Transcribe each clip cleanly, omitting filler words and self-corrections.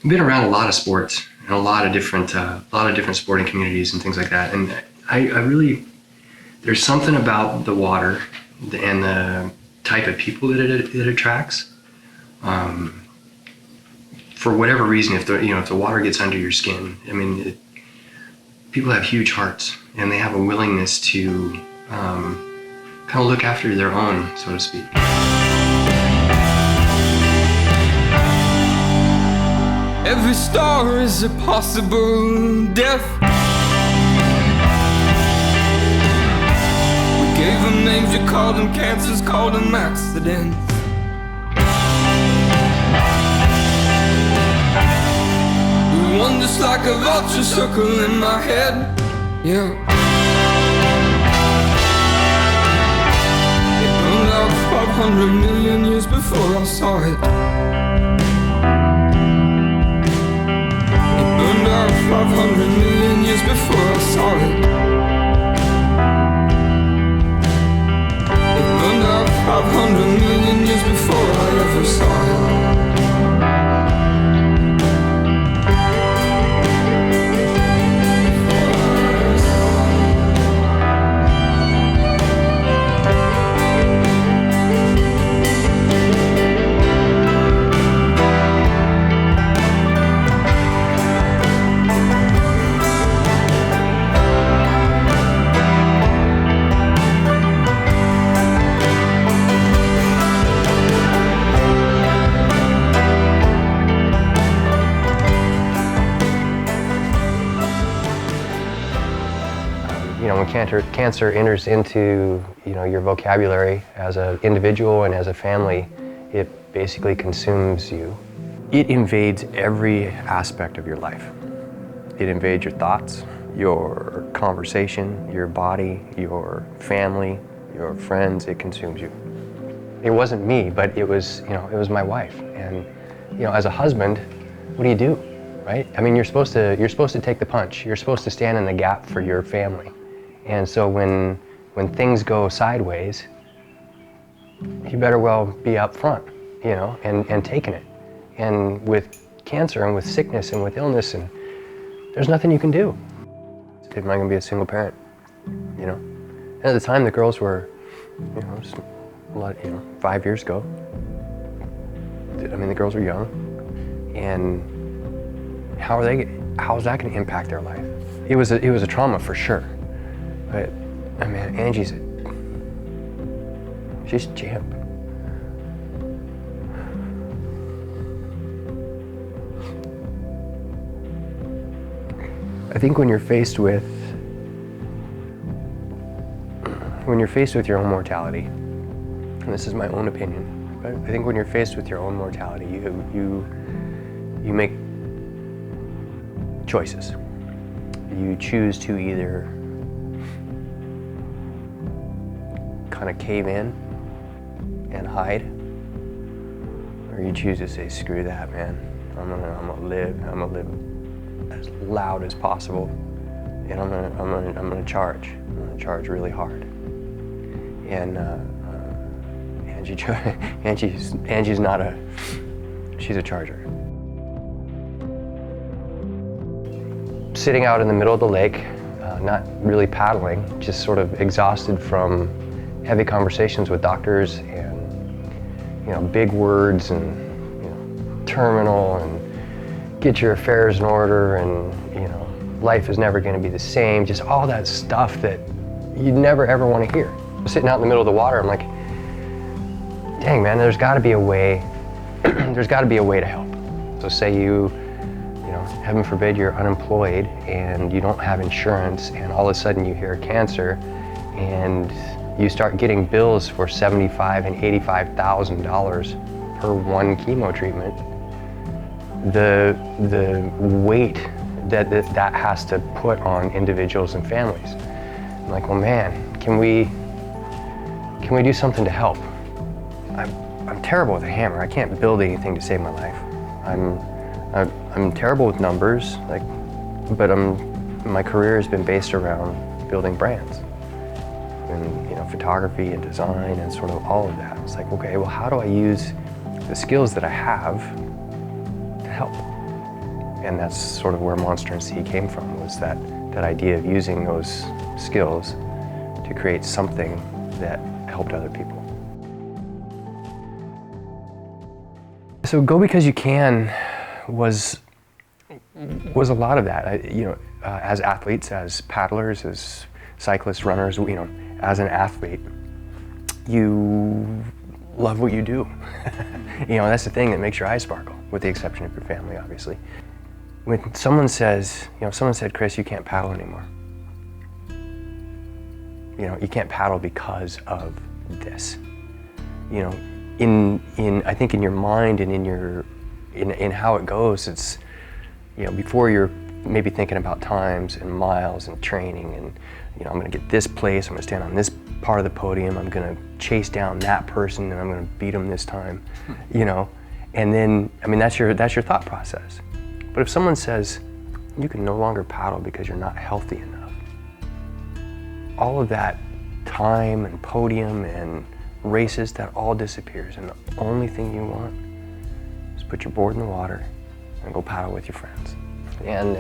I've been around a lot of sports and a lot of different sporting communities and things like that. And I really, there's something about the water and the type of people that it attracts. For whatever reason, if the water gets under your skin, I mean, people have huge hearts and they have a willingness to kind of look after their own, so to speak. Every star is a possible death. We gave them names, you called them cancers, called them accidents. We won just like a vulture circle in my head, yeah. It burned out 500 million years before I saw it. 500 million years before I saw it. It burned out 500 million years before I ever saw it. When cancer enters into your vocabulary as an individual and as a family, it basically consumes you. It invades every aspect of your life. It invades your thoughts, your conversation, your body, your family, your friends. It consumes you. It wasn't me, but it was my wife. And as a husband, what do? Right? I mean, you're supposed to take the punch. You're supposed to stand in the gap for your family. And so when things go sideways, you better well be up front, and taking it. And with cancer and with sickness and with illness, and there's nothing you can do. Am I gonna be a single parent? And at the time the girls were, just a lot, 5 years ago. I mean, the girls were young, and how is that gonna impact their life? It was a trauma for sure. But, I mean, she's a champ. I think when you're faced with your own mortality, and this is my own opinion, but I think when you're faced with your own mortality, you make choices. You choose to either kind of cave in and hide, or you choose to say, screw that, man. I'm gonna live as loud as possible, and I'm gonna charge. I'm gonna charge really hard. And Angie's not she's a charger. Sitting out in the middle of the lake, not really paddling, just sort of exhausted from heavy conversations with doctors and big words and terminal and get your affairs in order and life is never going to be the same, just all that stuff that you never ever want to hear. Sitting out in the middle of the water, I'm like, dang man, there's got to be a way to help. So say you heaven forbid you're unemployed and you don't have insurance, and all of a sudden you hear cancer and you start getting bills for $75,000 and $85,000 per one chemo treatment. The weight that has to put on individuals and families. I'm like, well, man, can we do something to help? I'm terrible with a hammer. I can't build anything to save my life. I'm terrible with numbers, but my career has been based around building brands. And photography and design and sort of all of that. It's like, okay, well, how do I use the skills that I have to help? And that's sort of where Monster and Sea came from, was that idea of using those skills to create something that helped other people. So Go Because You Can was a lot of that. As athletes, as paddlers, as cyclists, runners, as an athlete, you love what you do. That's the thing that makes your eyes sparkle, with the exception of your family, obviously. When someone says, someone said, Chris, you can't paddle anymore. You can't paddle because of this. I think in your mind and in how it goes, it's, before you're maybe thinking about times and miles and training and, I'm gonna get this place, I'm gonna stand on this part of the podium, I'm gonna chase down that person and I'm gonna beat them this time, and then, that's your thought process. But if someone says, you can no longer paddle because you're not healthy enough, all of that time and podium and races, that all disappears, and the only thing you want is put your board in the water and go paddle with your friends. And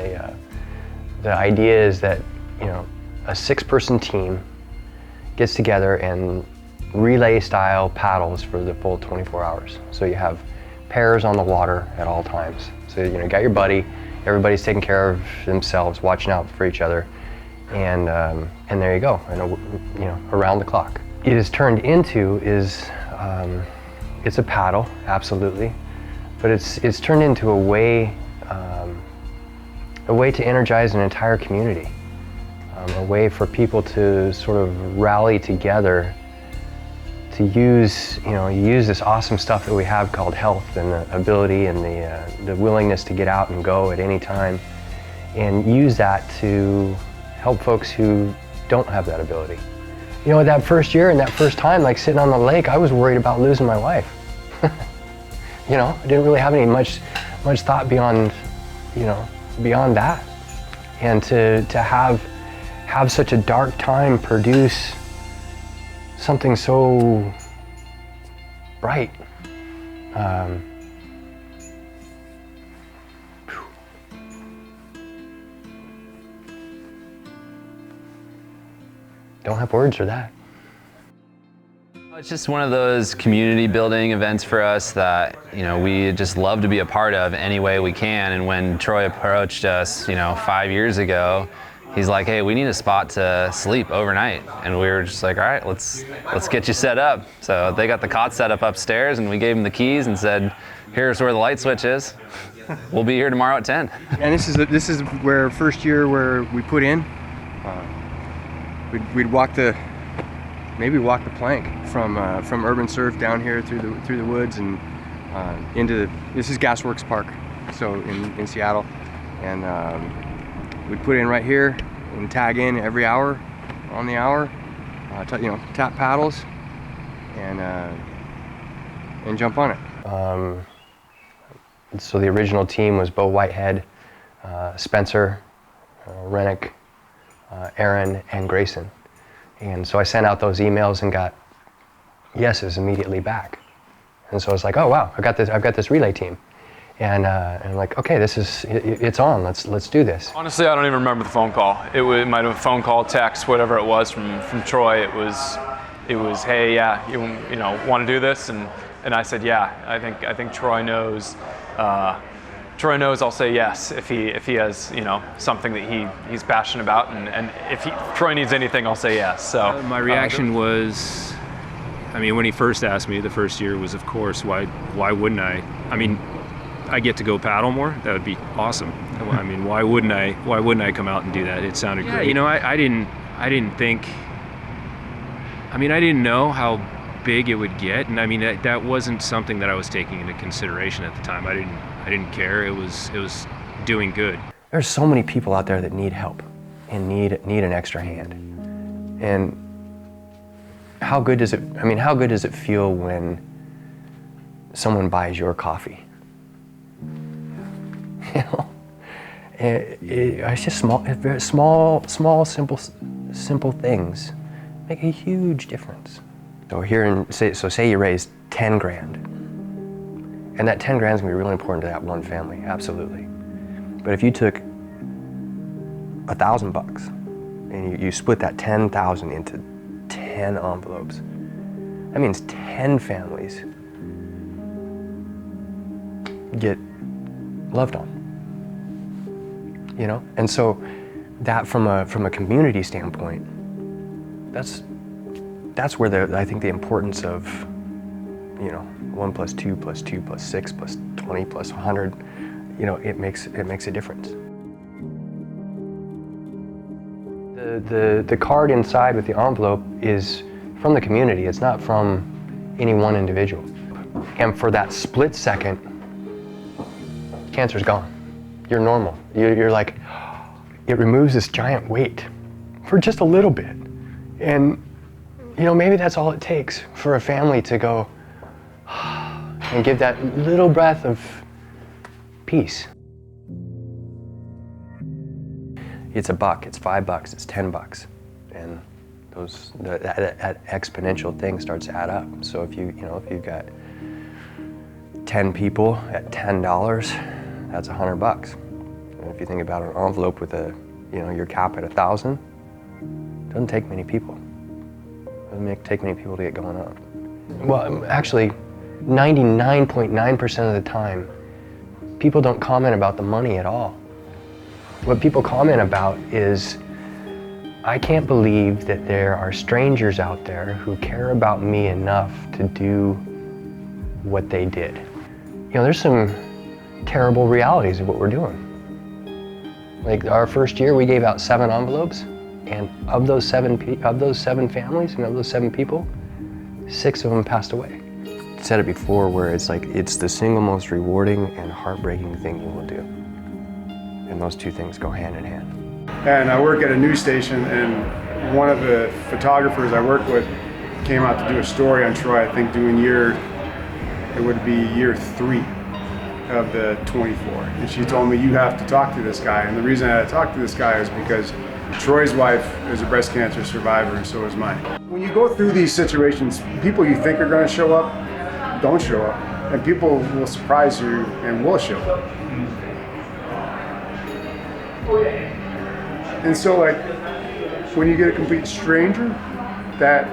the idea is that, a 6-person team gets together and relay style paddles for the full 24 hours. So you have pairs on the water at all times. So you got your buddy, everybody's taking care of themselves, watching out for each other, and there you go, around the clock. It is turned into it's a paddle, absolutely, but it's turned into a way to energize an entire community, a way for people to sort of rally together to use this awesome stuff that we have called health and the ability and the willingness to get out and go at any time, and use that to help folks who don't have that ability. That first year and that first time, like sitting on the lake, I was worried about losing my wife. I didn't really have any much thought beyond that, and to have such a dark time produce something so bright. Don't have words for that. It's just one of those community building events for us that, we just love to be a part of any way we can. And when Troy approached us, 5 years ago, he's like, hey, we need a spot to sleep overnight. And we were just like, all right, let's get you set up. So they got the cot set up upstairs, and we gave them the keys and said, here's where the light switch is. We'll be here tomorrow at 10. And this is where first year where we put in. We'd walk the plank from Urban Surf down here through the woods and this is Gasworks Park, so in Seattle, and we'd put in right here and tag in every hour on the hour, tap paddles and jump on it. So the original team was Bo Whitehead, Spencer, Rennick, Aaron, and Grayson. And so I sent out those emails and got yeses immediately back. And so I was like, oh wow, I've got this relay team. And I'm like, okay, it's on, let's do this. Honestly, I don't even remember the phone call. It might have been a phone call, text, whatever it was from Troy. It was, hey, yeah, you want to do this? And I said, yeah, I think Troy knows. Troy knows I'll say yes if he has something that he's passionate about, and if Troy needs anything, I'll say yes. So my reaction was, when he first asked me the first year was, of course, why wouldn't I? I get to go paddle more. That would be awesome. Why wouldn't I come out and do that? It sounded great. I didn't think. I didn't know how big it would get, and that wasn't something that I was taking into consideration at the time. I didn't care. It was doing good. There's so many people out there that need help and need an extra hand. And how good does it feel when someone buys your coffee? It's just small, simple things make a huge difference. So say you raise 10 grand. And that 10 grand is gonna be really important to that one family, absolutely. But if you took $1,000 and you split that 10,000 into 10 envelopes, that means 10 families get loved on, you know? And so that from a community standpoint, that's where I think the importance of, you know, 1 + 2 + 2 + 6 + 20 + 100, you know, it makes a difference. The card inside with the envelope is from the community. It's not from any one individual. And for that split second, cancer's gone. You're normal. You're like, it removes this giant weight for just a little bit. And, you know, maybe that's all it takes for a family to go and give that little breath of peace. It's $1, it's $5, it's $10, and that exponential thing starts to add up. So if you've got 10 people at $10, that's $100. And if you think about an envelope with your cap at 1,000, it doesn't take many people. It doesn't take many people to get going up. Well, actually, 99.9% of the time, people don't comment about the money at all. What people comment about is, I can't believe that there are strangers out there who care about me enough to do what they did. You know, there's some terrible realities of what we're doing. Like our first year, we gave out 7 envelopes, and of those 7 families and of those 7 people, 6 of them passed away. I said it before, where it's like, it's the single most rewarding and heartbreaking thing you will do. And those two things go hand in hand. And I work at a news station, and one of the photographers I work with came out to do a story on Troy, I think doing year 3 of the 24. And she told me, you have to talk to this guy. And the reason I had to talk to this guy is because Troy's wife is a breast cancer survivor, and so is mine. When you go through these situations, people you think are going to show up don't show up, and people will surprise you and will show up. And so, like, when you get a complete stranger that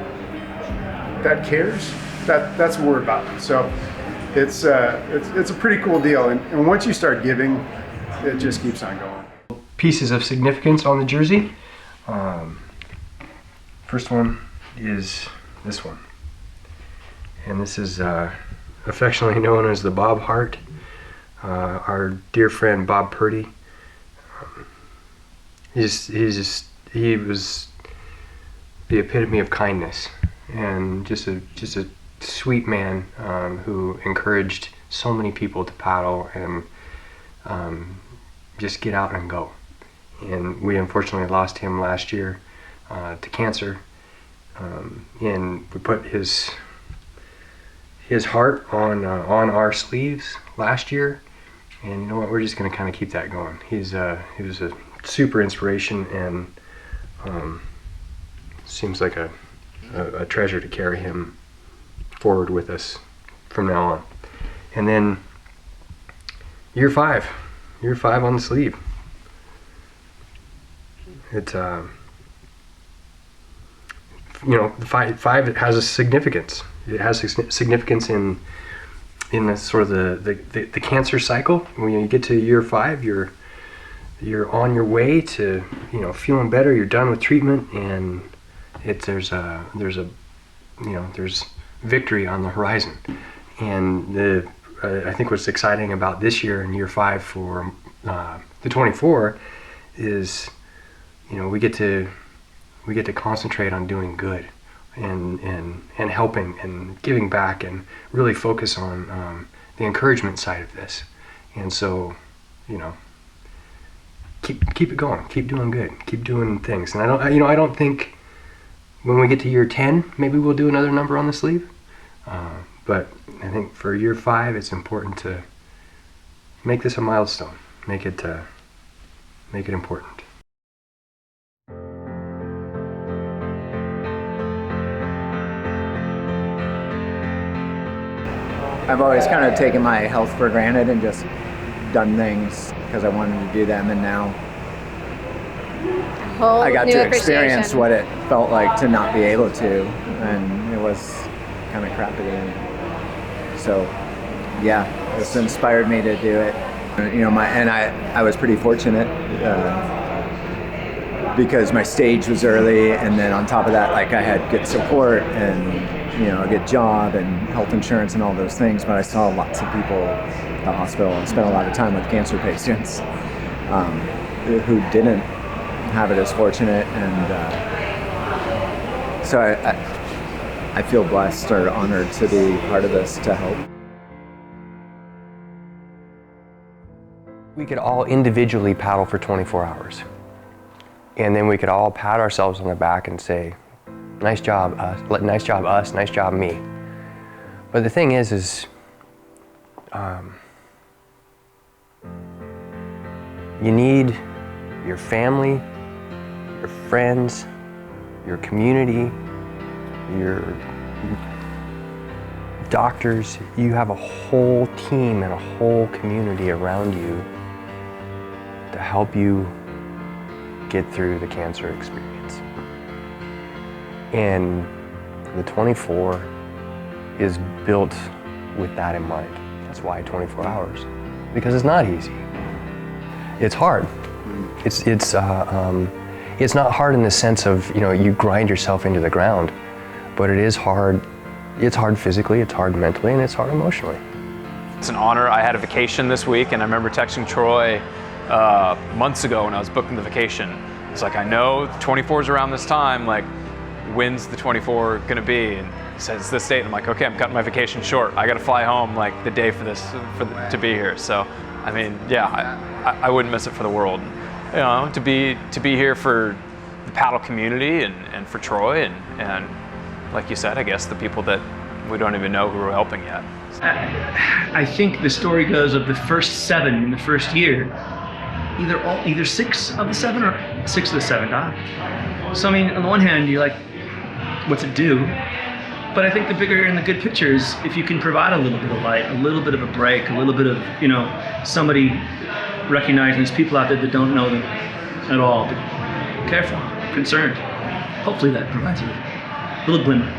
cares, that's what we're about. So it's a pretty cool deal, and once you start giving, it just keeps on going. Pieces of significance on the jersey. First one is this one, and this is affectionately known as the Bob Heart. Our dear friend Bob Purdy. He was the epitome of kindness, and just a sweet man who encouraged so many people to paddle and just get out and go. And we unfortunately lost him last year to cancer, and we put his heart on our sleeves last year. And you know what? We're just going to kind of keep that going. He was a super inspiration, and seems like a treasure to carry him forward with us from now on. And then year 5 on the sleeve. It the five it has a significance. It has significance in the sort of the cancer cycle. When you get to year 5, you're on your way to feeling better. You're done with treatment, and there's victory on the horizon. And I think what's exciting about this year in year 5 for the 24 is we get to concentrate on doing good and helping and giving back, and really focus on the encouragement side of this. And so keep it going, keep doing good, keep doing things. And I don't think when we get to year 10 maybe we'll do another number on the sleeve, but I think for year 5 it's important to make this a milestone, make it important. I've always kind of taken my health for granted and just done things because I wanted to do them, and now Whole I got new to experience appreciation. what it felt like to not be able to, and it was kind of crappy. And so, yeah, this inspired me to do it. You know, I was pretty fortunate because my stage was early, and then on top of that, like, I had good support and, you know, a good job and health insurance and all those things. But I saw lots of people at the hospital and spent a lot of time with cancer patients who didn't have it as fortunate, and so I feel blessed or honored to be part of this to help. We could all individually paddle for 24 hours. And then we could all pat ourselves on the back and say, nice job us, nice job us, nice job me. But the thing is you need your family, your friends, your community, your doctors. You have a whole team and a whole community around you to help you get through the cancer experience. And the 24 is built with that in mind. That's why 24 hours, because it's not easy. It's hard. It's not hard in the sense of, you know, you grind yourself into the ground, but it is hard. It's hard physically, it's hard mentally, and it's hard emotionally. It's an honor. I had a vacation this week, and I remember texting Troy months ago when I was booking the vacation. It's like, I know 24 is around this time, like, when's the 24 gonna be? And he says this date, and I'm like, okay, I'm cutting my vacation short. I gotta fly home like the day for this, to be here. So, I mean, yeah, I wouldn't miss it for the world. You know, to be here for the paddle community and for Troy and like you said, I guess the people that we don't even know who are helping yet. I think the story goes of the first 7 in the first year. Either 6 of the 7 or 6 of the 7 died. So I mean, on the one hand, you're like, what's it do? But I think the bigger and the good picture is if you can provide a little bit of light, a little bit of a break, a little bit of, you know, somebody recognizing there's people out there that don't know them at all, but care for them, concerned. Hopefully that provides a little glimmer.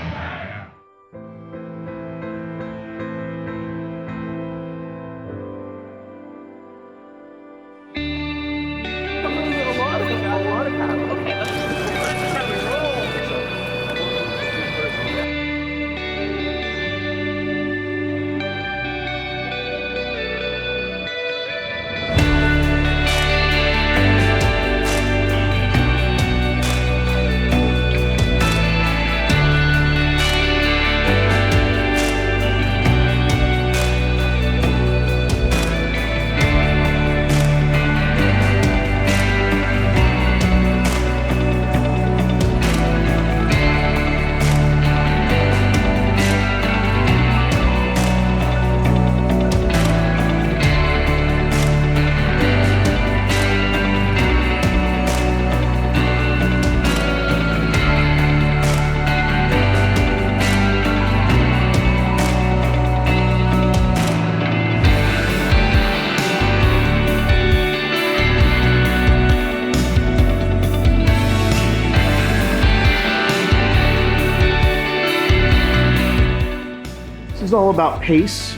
It's all about pace.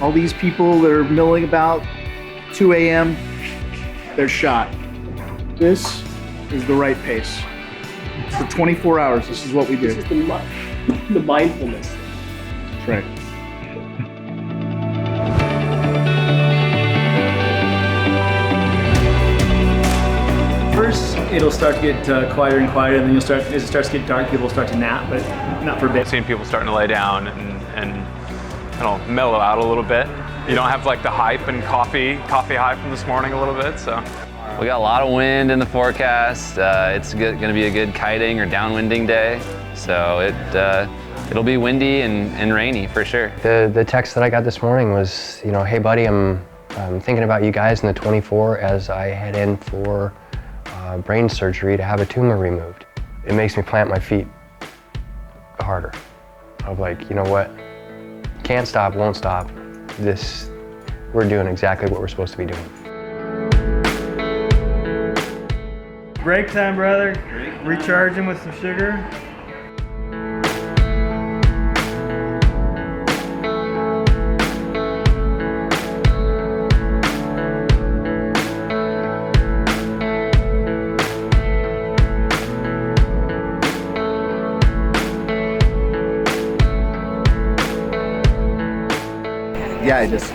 All these people that are milling about 2 a.m., they're shot. This is the right pace. For 24 hours, this is what we do. This is the mindfulness. That's right. First, it'll start to get quieter and quieter, and then as it starts to get dark, people will start to nap, but not for a bit. Seeing people starting to lay down and kind of mellow out a little bit. You don't have like the hype and coffee hype from this morning a little bit, so. We got a lot of wind in the forecast. It's going to be a good kiting or downwinding day, so it'll be windy and rainy for sure. The text that I got this morning was, you know, hey buddy, I'm thinking about you guys in the 24 as I head in for brain surgery to have a tumor removed. It makes me plant my feet harder. Of like, you know what, can't stop, won't stop. We're doing exactly what we're supposed to be doing. Break time, brother. Recharging with some sugar. Yeah, I just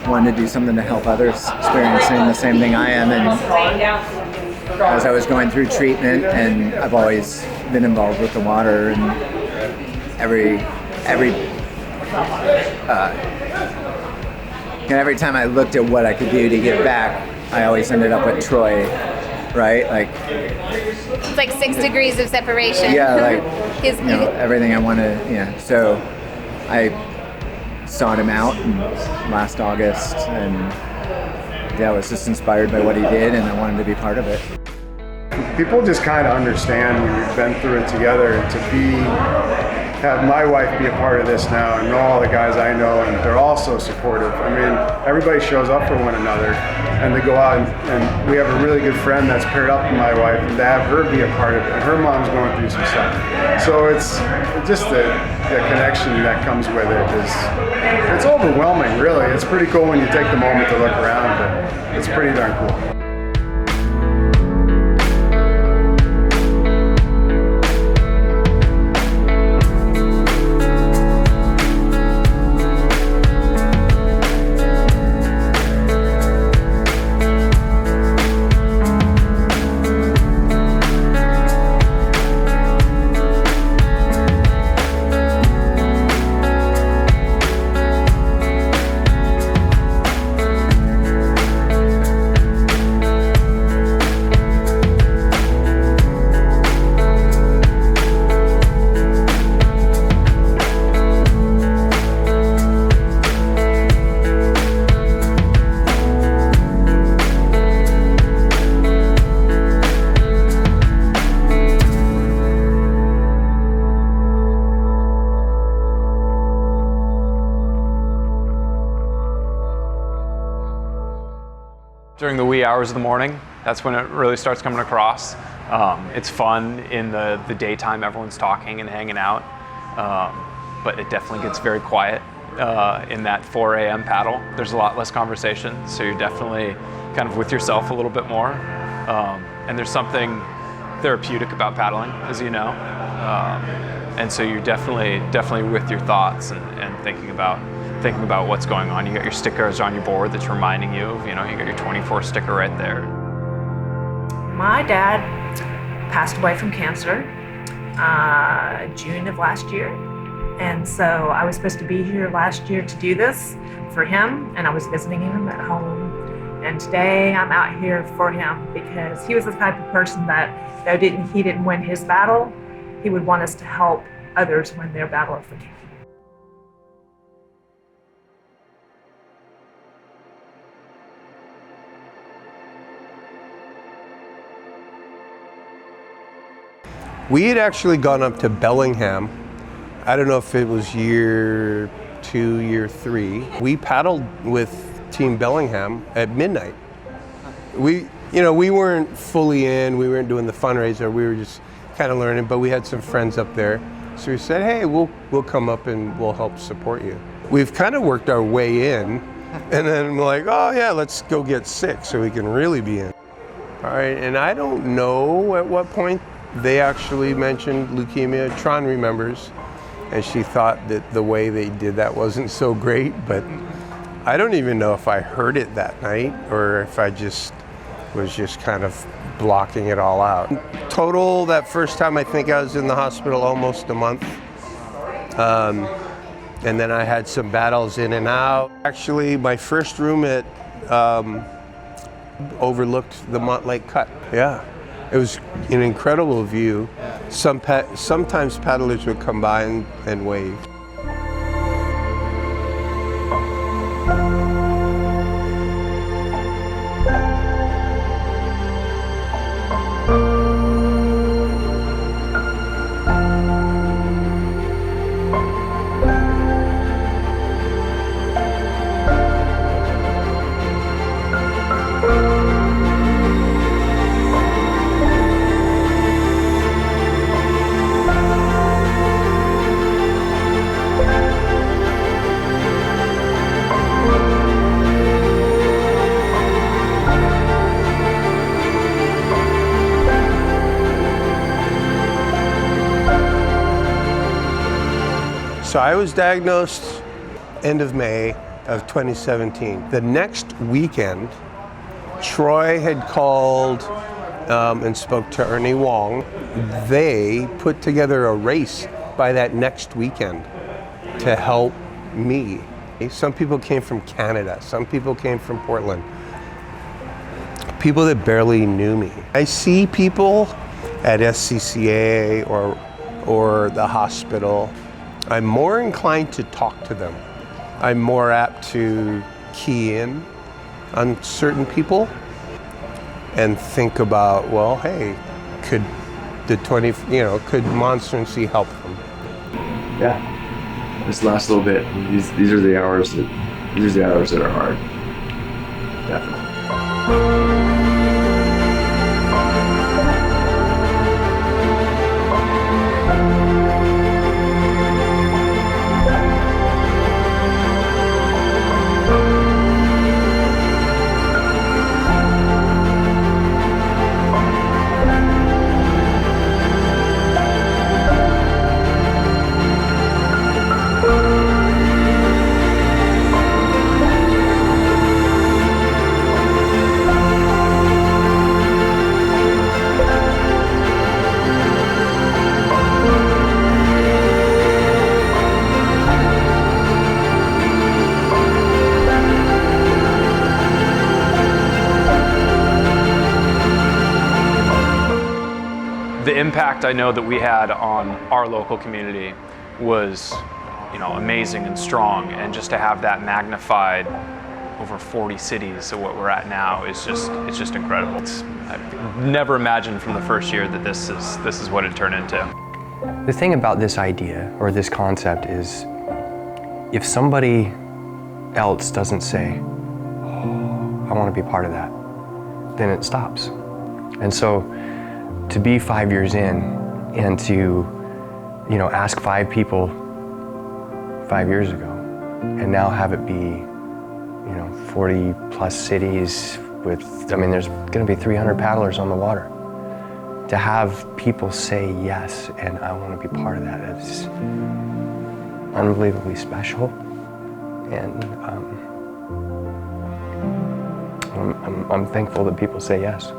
wanted to do something to help others experiencing the same thing I am. And as I was going through treatment, and I've always been involved with the water, and every time I looked at what I could do to give back, I always ended up with Troy, right? Like it's like 6 degrees of separation. Yeah, like everything I want to. Yeah, so I sought him out last August, and yeah, I was just inspired by what he did, and I wanted to be part of it. People just kind of understand we've been through it together, and to have my wife be a part of this now and know all the guys I know, and they're all so supportive. I mean, everybody shows up for one another, and they go out and we have a really good friend that's paired up with my wife, and to have her be a part of it. And her mom's going through some stuff. So it's just the connection that comes with it it's overwhelming, really. It's pretty cool when you take the moment to look around, but it's pretty darn cool. During the wee hours of the morning, that's when it really starts coming across. It's fun in the daytime, everyone's talking and hanging out, but it definitely gets very quiet in that 4 a.m. paddle. There's a lot less conversation, so you're definitely kind of with yourself a little bit more. And there's something therapeutic about paddling, as you know. And so you're definitely with your thoughts and thinking about what's going on. You got your stickers on your board that's reminding you of, you got your 24 sticker right there. My dad passed away from cancer June of last year. And so I was supposed to be here last year to do this for him, and I was visiting him at home. And today I'm out here for him because he was the type of person that, though he didn't win his battle, he would want us to help others win their battle of the cancer. We had actually gone up to Bellingham. I don't know if it was year 2, year 3. We paddled with Team Bellingham at midnight. We weren't fully in, we weren't doing the fundraiser, we were just kind of learning, but we had some friends up there. So we said, hey, we'll come up and we'll help support you. We've kind of worked our way in, and then we're like, oh yeah, let's go get sick so we can really be in. All right, and I don't know at what point they actually mentioned leukemia. Tron remembers, and she thought that the way they did that wasn't so great, but I don't even know if I heard it that night or if I just was just kind of blocking it all out. Total, that first time I think I was in the hospital almost a month. And then I had some battles in and out. Actually, my first room overlooked the Montlake Cut. Yeah. It was an incredible view. Sometimes paddlers would come by and wave. So I was diagnosed end of May of 2017. The next weekend, Troy had called and spoke to Ernie Wong. They put together a race by that next weekend to help me. Some people came from Canada, some people came from Portland. People that barely knew me. I see people at SCCA or the hospital. I'm more inclined to talk to them. I'm more apt to key in on certain people and think about, well, hey, could could Monster and Sea help them? Yeah, this last little bit. These are the hours that are hard. Definitely. The impact I know that we had on our local community was, amazing and strong, and just to have that magnified over 40 cities, so what we're at now is just incredible. I've never imagined from the first year that this is what it turned into. The thing about this idea or this concept is, if somebody else doesn't say, "Oh, I want to be part of that," then it stops. And so, to be 5 years in and to, ask 5 people 5 years ago and now have it be, 40 plus cities with, there's gonna be 300 paddlers on the water. To have people say yes and I want to be part of that is unbelievably special. And I'm thankful that people say yes.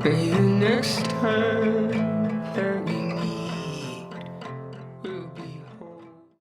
Maybe next time.